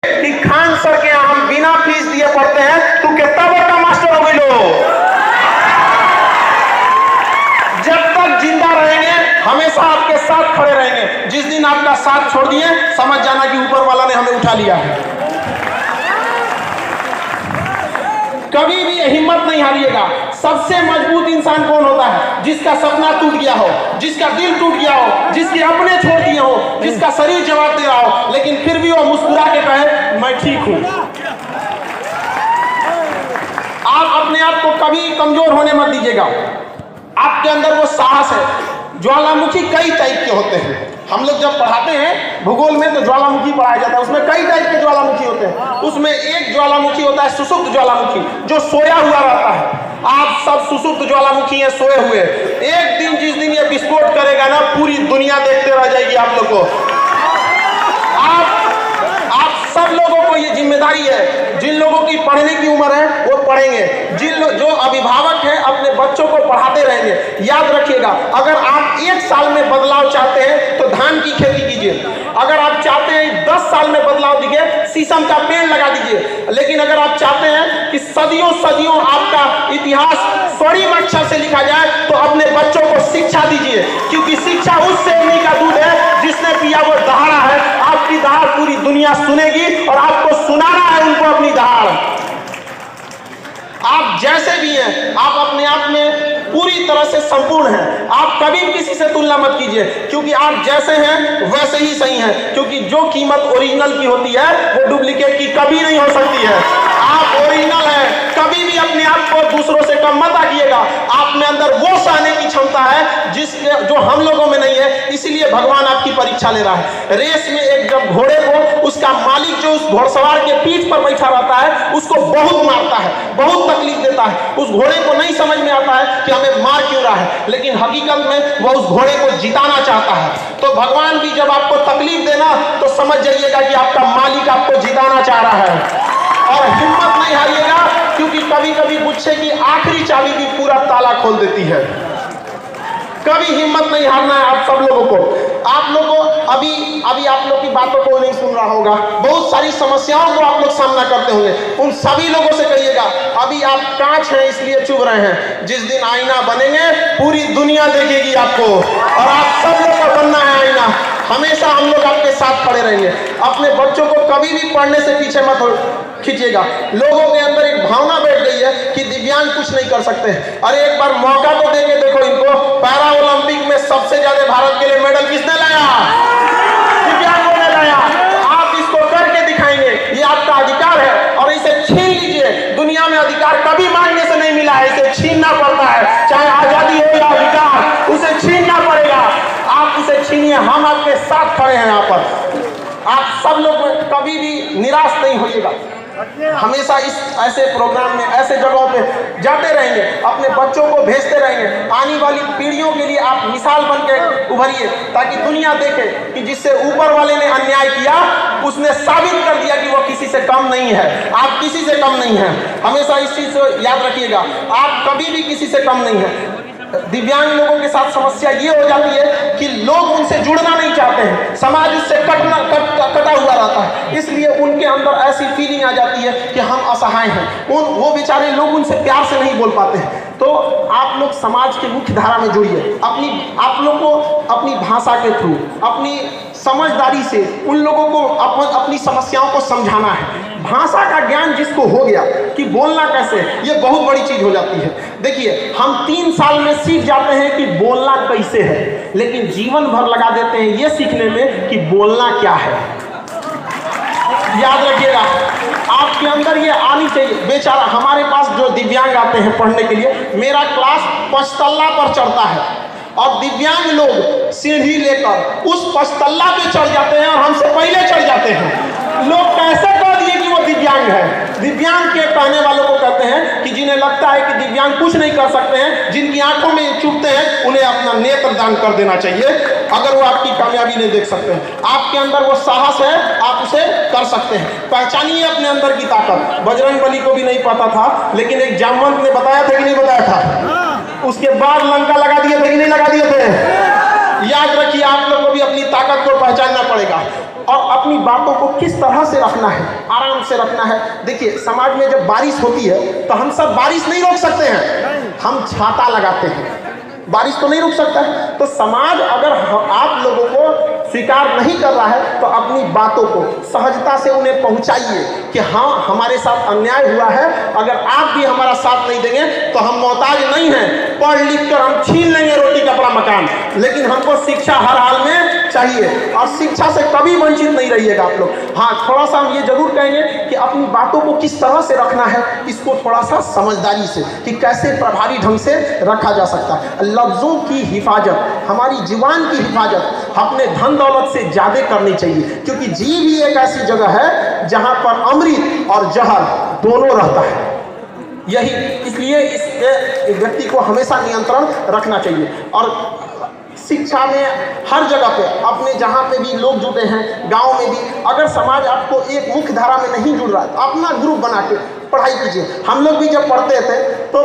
कि खान सर के यहाँ हम बिना फीस दिए पढ़ते हैं, तू कितना बड़ा मास्टर हो गई लो। जब तक जिंदा रहेंगे हमेशा आपके साथ खड़े रहेंगे। जिस दिन आपका साथ छोड़ दिए समझ जाना कि ऊपर वाला ने हमें उठा लिया है। कभी भी हिम्मत नहीं हारिएगा। सबसे मजबूत इंसान कौन होता है? जिसका सपना टूट गया हो, जिसका दिल टूट गया हो, जिसके अपने छोड़ दिए हो, जिसका शरीर जवाब दे रहा हो, लेकिन फिर भी वो मुस्कुरा के कहे मैं ठीक हूं। आप अपने आप को कभी कमजोर होने मत दीजिएगा। आपके अंदर वो साहस है। ज्वालामुखी कई टाइप के होते हैं। हम लोग जब पढ़ाते हैं भूगोल में तो ज्वालामुखी पढ़ाया जाता है। उसमें कई टाइप के ज्वालामुखी होते हैं। उसमें एक ज्वालामुखी होता है सुषुप्त ज्वालामुखी, जो सोया हुआ रहता है। आप सब सुषुप्त ज्वालामुखी हैं, सोए हुए। एक दिन जिस दिन ये विस्फोट करेगा ना, पूरी दुनिया देखते रह जाएगी आप लोग को। आप सब लोगों को ये जिम्मेदारी है। जिन लोगों की पढ़ने की उम्र है वो पढ़ेंगे। जो अभिभावक हैं अपने बच्चों को पढ़ाते रहेंगे। याद रखिएगा, अगर आप 1 साल में बदलाव चाहते हैं तो धान की खेती कीजिए। अगर आप चाहते हैं 10 साल में बदलाव दिखे, शीशम का पेड़ लगा दीजिए। लेकिन अगर आप चाहते हैं कि सदियों सदियों आपका इतिहास स्वर्णिम अक्षर से लिखा जाए, तो अपने बच्चों को शिक्षा दीजिए। क्योंकि शिक्षा उस शेरनी का दूध है जिसने पिया वो दहाड़ा है। आपकी दहाड़ पूरी दुनिया सुनेगी और आपको सुनाना है उनको अपनी दहाड़। आप जैसे भी हैं, आप अपने आप में पूरी तरह से संपूर्ण हैं। आप कभी किसी से तुलना मत कीजिए, क्योंकि आप जैसे हैं वैसे ही सही हैं। क्योंकि जो कीमत ओरिजिनल की होती है वो डुप्लीकेट की कभी नहीं हो सकती है। आप ओरिजिनल हैं। कभी भी अपने आप को दूसरों से कम मत आकिएगा। आप में अंदर वो सहने की क्षमता है जो हम लोगों में नहीं है। इसीलिए भगवान आपकी परीक्षा ले रहा है। रेस में एक जब घोड़े को उसका मालिक जो उस घोड़सवार के पीठ पर बैठा रहता है उसको बहुत मारता है, बहुत तकलीफ देता है। उस घोड़े को नहीं समझ में आता है कि हमें मार क्यों रहा है, लेकिन हकीकत में वह उस घोड़े को जिताना चाहता है। तो भगवान भी जब आपको तकलीफ देना तो समझ जाइएगा कि आपका मालिक आपको जिताना चाह रहा है। और हिम्मत नहीं हारिएगा, क्योंकि कभी कभी गुच्छे की आखिरी चाबी भी पूरा ताला खोल देती है। कभी हिम्मत नहीं हारना है आप सब लोगों को। आप लोगों अभी आप लोग की बातों को नहीं सुन रहा होगा। बहुत सारी समस्याओं को आप लोग सामना करते होंगे। उन सभी लोगों से कहिएगा अभी आप कांच हैं इसलिए चुभ रहे हैं। जिस दिन आईना बनेंगे पूरी दुनिया देखेगी आपको, और आप सब लोग को बनना है आईना। हमेशा हम लोग आपके साथ खड़े रहेंगे। अपने बच्चों को कभी भी पढ़ने से पीछे मत खींचिएगा। लोगों के अंदर एक भावना बैठ गई है कि दिव्यांग कुछ नहीं कर सकते। अरे एक बार मौका तो देके देखो इनको। पैरा ओलंपिक में सबसे ज्यादा भारत के लिए मेडल किसने लाया? दिव्यांगों ने लाया। आप इसको करके दिखाएंगे, ये आपका अधिकार है और इसे छीन लीजिए। दुनिया में अधिकार कभी मांगने से नहीं मिला है, इसे छीनना पड़ता है। चाहे आजादी हो या अधिकार, उसे छीनना पड़ेगा। आप उसे छीनिए, हम आपके साथ खड़े हैं यहाँ पर। आप सब लोग कभी भी निराश नहीं होइएगा। हमेशा इस ऐसे प्रोग्राम में ऐसे जगहों पे जाते रहेंगे, अपने बच्चों को भेजते रहेंगे। आने वाली पीढ़ियों के लिए आप मिसाल बन के उभरिए, ताकि दुनिया देखे कि जिससे ऊपर वाले ने अन्याय किया उसने साबित कर दिया कि वो किसी से कम नहीं है। आप किसी से कम नहीं हैं। हमेशा इस चीज को याद रखिएगा, आप कभी भी किसी से कम नहीं हैं। दिव्यांग लोगों के साथ समस्या ये हो जाती है कि लोग उनसे जुड़ना नहीं चाहते हैं। समाज उससे कटा हुआ रहता है, इसलिए उनके अंदर ऐसी फीलिंग आ जाती है कि हम असहाय हैं। वो बेचारे लोग उनसे प्यार से नहीं बोल पाते हैं। तो आप लोग समाज के मुख्य धारा में जुड़िए। आप लोग को अपनी भाषा के थ्रू, अपनी समझदारी से उन लोगों को अपनी समस्याओं को समझाना है। भाषा का ज्ञान जिसको हो गया कि बोलना कैसे, ये बहुत बड़ी चीज हो जाती है। देखिए, हम 3 साल में सीख जाते हैं कि बोलना कैसे है, लेकिन जीवन भर लगा देते हैं ये सीखने में कि बोलना क्या है। याद रखिएगा, आपके अंदर ये आनी चाहिए। बेचारा हमारे पास जो दिव्यांग आते हैं पढ़ने के लिए, मेरा क्लास 5 तल्ला पर चढ़ता है और दिव्यांग लोग सीढ़ी लेकर उस 5 तल्ला पे चढ़ जाते हैं और हमसे पहले चढ़ जाते हैं। लोग कैसे कह दिए कि वो दिव्यांग है? दिव्यांग के कहने वालों को कहते हैं कि जिन्हें लगता है कि दिव्यांग कुछ नहीं कर सकते हैं, जिनकी आंखों में चुभते हैं, उन्हें अपना नेत्र दान कर देना चाहिए अगर वो आपकी कामयाबी नहीं देख सकते हैं। आपके अंदर वो साहस है, आप उसे कर सकते हैं। पहचानिए अपने अंदर की ताकत। बजरंगबली को भी नहीं पता था, लेकिन एक जामवंत ने बताया था कि नहीं बताया था? उसके बाद लंका लगा दिए थे कि नहीं लगा दिए थे? याद रखिए, आप लोगों को भी अपनी ताकत को पहचानना पड़ेगा। और अपनी बातों को किस तरह से रखना है, आराम से रखना है। देखिए समाज में जब बारिश होती है तो हम सब बारिश नहीं रोक सकते हैं, हम छाता लगाते हैं, बारिश तो नहीं रुक सकता है। तो समाज अगर आप लोगों को स्वीकार नहीं कर रहा है तो अपनी बातों को सहजता से उन्हें पहुंचाइए कि हाँ हमारे साथ अन्याय हुआ है, अगर आप भी हमारा साथ नहीं देंगे तो हम मोहताज नहीं हैं, पढ़ लिख कर हम छीन लेंगे रोटी कपड़ा मकान, लेकिन हमको शिक्षा हर हाल में चाहिए और शिक्षा से कभी वंचित नहीं रहिएगा आप लोग। हाँ थोड़ा सा हम ये जरूर कहेंगे कि अपनी बातों को किस तरह से रखना है, इसको थोड़ा सा समझदारी से कि कैसे प्रभावी ढंग से रखा जा सकता है। लफ्ज़ों की हिफाजत, हमारी जुबान की हिफाजत अपने धन दौलत से ज़्यादा करनी चाहिए, क्योंकि जीव ही एक ऐसी जगह है जहाँ पर अमृत और जहर दोनों रहता है। यही इसलिए इस व्यक्ति को हमेशा नियंत्रण रखना चाहिए। और शिक्षा में हर जगह पे अपने जहाँ पे भी लोग जुटे हैं, गांव में भी, अगर समाज आपको एक मुख्य धारा में नहीं जुड़ रहा है तो अपना ग्रुप बना के पढ़ाई कीजिए। हम लोग भी जब पढ़ते थे तो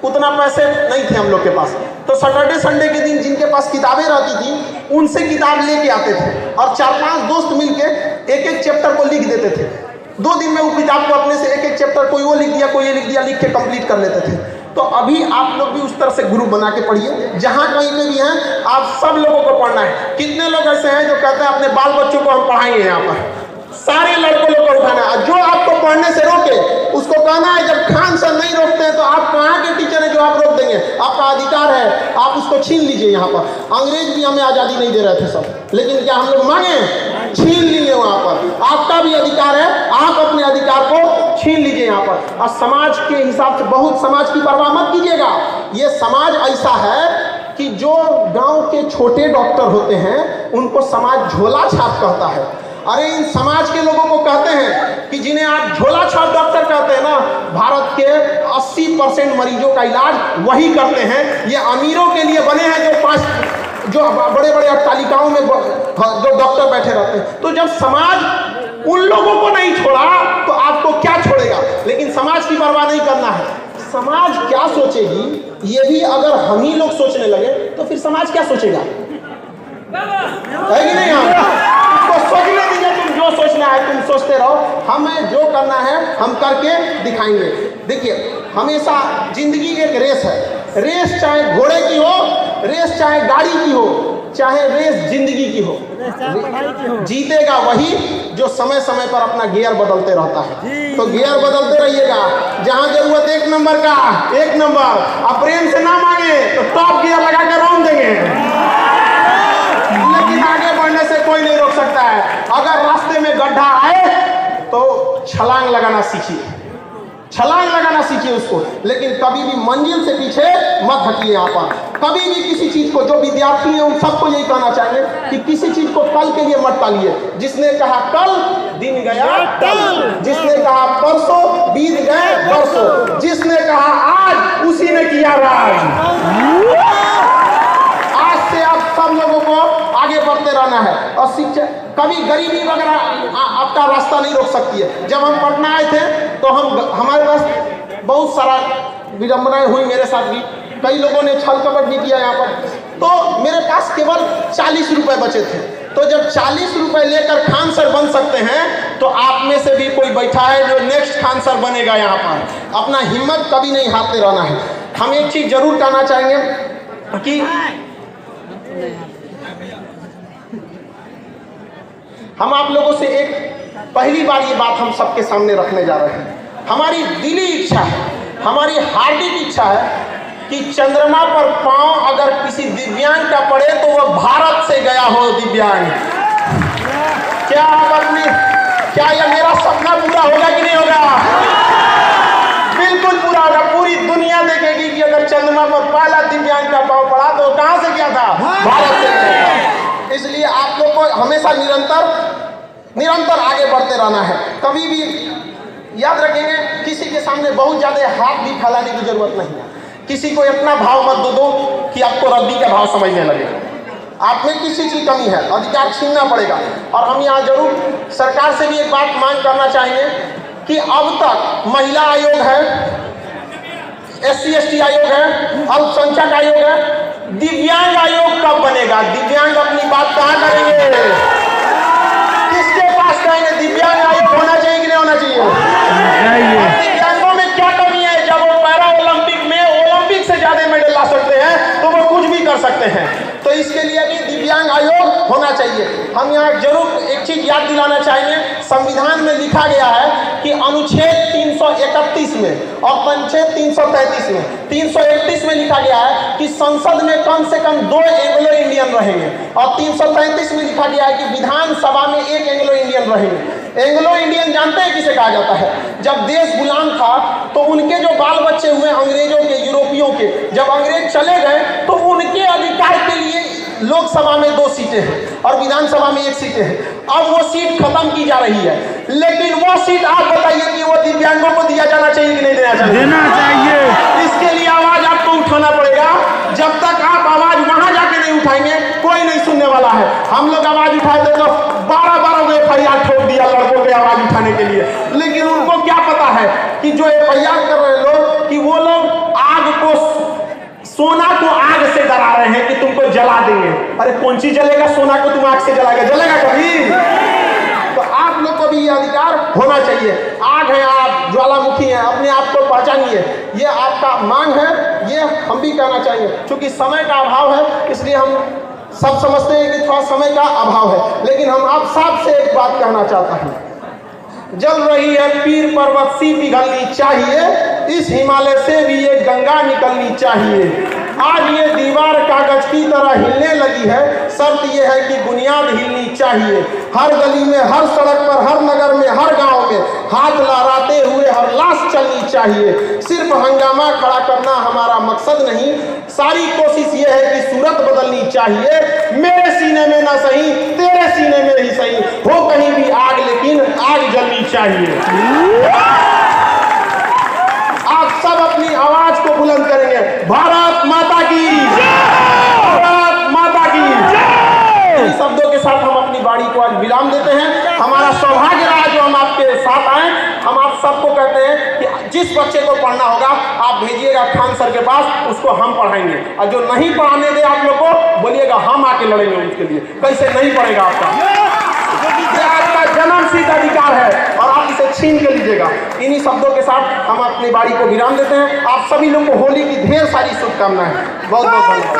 उतना पैसे नहीं थे हम लोग के पास, तो सैटरडे संडे के दिन जिनके पास किताबें रहती थी उनसे किताब लेके आते थे और 4-5 दोस्त मिलके एक एक चैप्टर को लिख देते थे। 2 दिन में वो किताब को अपने से एक एक चैप्टर कोई वो लिख दिया, कोई ये लिख दिया, लिख के कंप्लीट कर लेते थे। तो अभी आप लोग भी उस तरह से ग्रुप बना के पढ़िए, जहाँ कहीं पे भी हैं आप सब लोगों को पढ़ना है। कितने लोग ऐसे हैं जो कहते हैं अपने बाल बच्चों को हम पढ़ाएंगे, यहाँ पर सारे लड़कों लोग को उठाना है, जो आपको पढ़ने से रोके उसको कहना है। जब खान सर नहीं रोकते हैं तो आप कहाँ के टीचर हैं जो आप रोक देंगे? आपका अधिकार है, आप उसको छीन लीजिए। यहाँ पर अंग्रेज भी हमें आज़ादी नहीं दे रहे थे सब, लेकिन क्या हम लोग मांगे? छीन लिए। वहाँ पर आपका भी अधिकार है, आप अपने अधिकार को छीन लीजिए यहाँ पर। और समाज के हिसाब से बहुत समाज की परवाह मत कीजिएगा। ये समाज ऐसा है कि जो गांव के छोटे डॉक्टर होते हैं उनको समाज झोला छाप कहता है। अरे इन समाज के लोगों को कहते हैं कि जिन्हें आप झोला छाप डॉक्टर कहते हैं ना, भारत के 80% मरीजों का इलाज वही करते हैं। ये अमीरों के लिए बने हैं जो बड़े बड़े अट्टालिकाओं में जो डॉक्टर बैठे रहते हैं। तो जब समाज उन लोगों को नहीं छोड़ा तो आपको क्या छोड़ेगा? लेकिन समाज की परवाह नहीं करना है। समाज क्या सोचेगी ये भी अगर हम ही लोग सोचने लगे तो फिर समाज क्या सोचेगा? है कि नहीं? तो सोचने दीजिए, तुम जो सोचना है तुम सोचते रहो, हमें जो करना है हम करके दिखाएंगे। देखिए हमेशा जिंदगी एक रेस है। रेस चाहे घोड़े की हो, रेस चाहे गाड़ी की हो, चाहे रेस जिंदगी की हो, जीतेगा वही जो समय समय पर अपना गियर बदलते रहता है। तो गियर बदलते रहिएगा, जहां जरूरत 1 नंबर का 1 नंबर, अब प्रेम से ना मांगे तो टॉप गियर लगा के राउंड देंगे, लेकिन आगे बढ़ने से कोई नहीं रोक सकता है। अगर रास्ते में गड्ढा आए तो छलांग लगाना सीखिए, छलांग लगाना सीखिए उसको, लेकिन कभी भी मंजिल से पीछे मत हटिए। यहाँ पर कभी भी किसी चीज को, जो विद्यार्थी हैं उन सबको यही कहना चाहिए कि किसी चीज को कल के लिए मत टालिए। जिसने कहा कल दिन गया कल, जिसने कहा परसों बीत गए परसों, जिसने कहा आज उसी ने किया राज। आज से आप सब लोगों को आगे बढ़ते रहना है। और शिक्षा कभी गरीबी वगैरह आपका रास्ता नहीं रोक सकती है। जब हम पटना आए थे तो हमारे पास बहुत सारा विडम्बनाएं हुई, मेरे साथ भी कई लोगों ने छल कपट भी किया यहाँ पर। तो मेरे पास केवल 40 रुपए बचे थे। तो जब 40 रुपए लेकर खान सर बन सकते हैं तो आप में से भी कोई बैठा है जो नेक्स्ट खान सर बनेगा। यहाँ पर अपना हिम्मत कभी नहीं हारते रहना है। हम एक चीज जरूर कहना चाहेंगे कि हम आप लोगों से एक पहली बार ये बात हम सबके सामने रखने जा रहे हैं। हमारी दिली इच्छा है, हमारी हार्दिक इच्छा है कि चंद्रमा पर पांव अगर किसी दिव्यांग का पड़े तो वह भारत से गया हो दिव्यांग। क्या यह मेरा सपना पूरा होगा कि नहीं होगा? बिल्कुल पूरा होगा। पूरी दुनिया देखेगी कि अगर चंद्रमा पर पहला दिव्यांग का पांव पड़ा तो कहां से गया था? भारत से गया। इसलिए आप लोग को हमेशा निरंतर आगे बढ़ते रहना है। कभी भी याद रखेंगे, किसी के सामने बहुत ज्यादा हाथ भी फैलाने की जरूरत नहीं है। किसी को इतना भाव मत दो कि आपको रद्दी का भाव समझने लगे। आप में किसी चीज कमी है, अधिकार छीनना पड़ेगा। और हम यहाँ जरूर सरकार से भी एक बात मांग करना चाहेंगे कि अब तक महिला आयोग है, SC/ST आयोग है, अल्पसंख्यक आयोग है, दिव्यांग आयोग कब बनेगा? दिव्यांग अपनी बात कहाँ करेंगे? होना चाहिए? दिव्यांगों में क्या कमी है? जब वो पैरा ओलंपिक में ओलंपिक से ज्यादा मेडल ला सकते हैं तो वो कुछ भी कर सकते हैं। तो इसके लिए भी दिव्यांग आयोग होना चाहिए। हम यहाँ जरूर एक चीज याद दिलाना चाहेंगे, संविधान में लिखा गया है कि अनुच्छेद 331 में और अनुच्छेद 333 में 331 में लिखा गया है कि संसद में कम से कम 2 एंग्लो इंडियन रहेंगे और 333 में लिखा गया है कि विधानसभा में 1 एंग्लो इंडियन रहेंगे। एंग्लो इंडियन जानते हैं किसे कहा जाता है? जब देश गुलाम था तो उनके जो बाल बच्चे हुए अंग्रेजों के, यूरोपियों के, जब अंग्रेज चले गए तो उनके अधिकार के लिए लोकसभा में 2 सीटें हैं और विधानसभा में 1 सीटें हैं। अब वो सीट खत्म की जा रही है, लेकिन वो सीट आप बताइए कि वो दिव्यांगों को दिया जाना चाहिए कि नहीं देना चाहिए? देना चाहिए। इसके लिए आवाज आपको उठाना पड़ेगा। जब तक आप आवाज वहां जाके नहीं उठाएंगे कोई नहीं सुनने वाला है। हम लोग आवाज उठाए थे तो 12 FIR ठोक दिया लड़कों के आवाज उठाने के लिए, लेकिन उनको क्या पता है कि जो FIR कर रहे लोग कि वो लोग आग को, सोना को आग से डरा रहे हैं कि तुमको जला देंगे। अरे कौन चीज जलेगा? सोना को तुम आग से जलाएगा? जलेगा कभी? तो आप लोग को भी ये अधिकार होना चाहिए। आग है आप, ज्वालामुखी है, अपने आप को पहचानिए। ये आपका मांग है, ये हम भी कहना चाहिए। क्योंकि समय का अभाव है इसलिए हम सब समझते हैं कि थोड़ा समय का अभाव है, लेकिन हम आप सबसे एक बात कहना चाहता हूँ। जल रही है पीर पर्वत सी पिघलनी चाहिए, इस हिमालय से भी ये गंगा निकलनी चाहिए। आज ये दीवार कागज की तरह हिलने लगी है, शर्त ये है कि बुनियाद हिलनी चाहिए। हर गली में, हर सड़क पर, हर नगर में, हर गांव में हाथ लहराते हुए हर लाश चलनी चाहिए। सिर्फ हंगामा खड़ा करना हमारा मकसद नहीं, सारी कोशिश ये है कि सूरत बदलनी चाहिए। मेरे सीने में ना सही, तेरे सीने में ही सही, हो कहीं भी आग लेकिन आग जलनी चाहिए। आप सब अपनी आवाज को बुलंद करेंगे, भारत माता की भारत माता की। इन शब्दों के साथ हम अपनी बाड़ी को आज विराम देते हैं। हमारा सौभाग्य रहा जो हम आपके साथ आए। हम आप सबको कहते हैं कि जिस बच्चे को पढ़ना होगा आप भेजिएगा खान सर के पास, उसको हम पढ़ाएंगे। और जो नहीं पढ़ाने दे आप लोग को बोलिएगा हम आके लड़ेंगे उसके लिए। कैसे नहीं पढ़ेगा आपका? आपका जन्मसिद्ध अधिकार है और आप इसे छीन के लीजिएगा। इन्हीं शब्दों के साथ हम अपनी बाड़ी को विराम देते हैं। आप सभी लोग को होली की ढेर सारी शुभकामनाएं। बहुत बहुत धन्यवाद।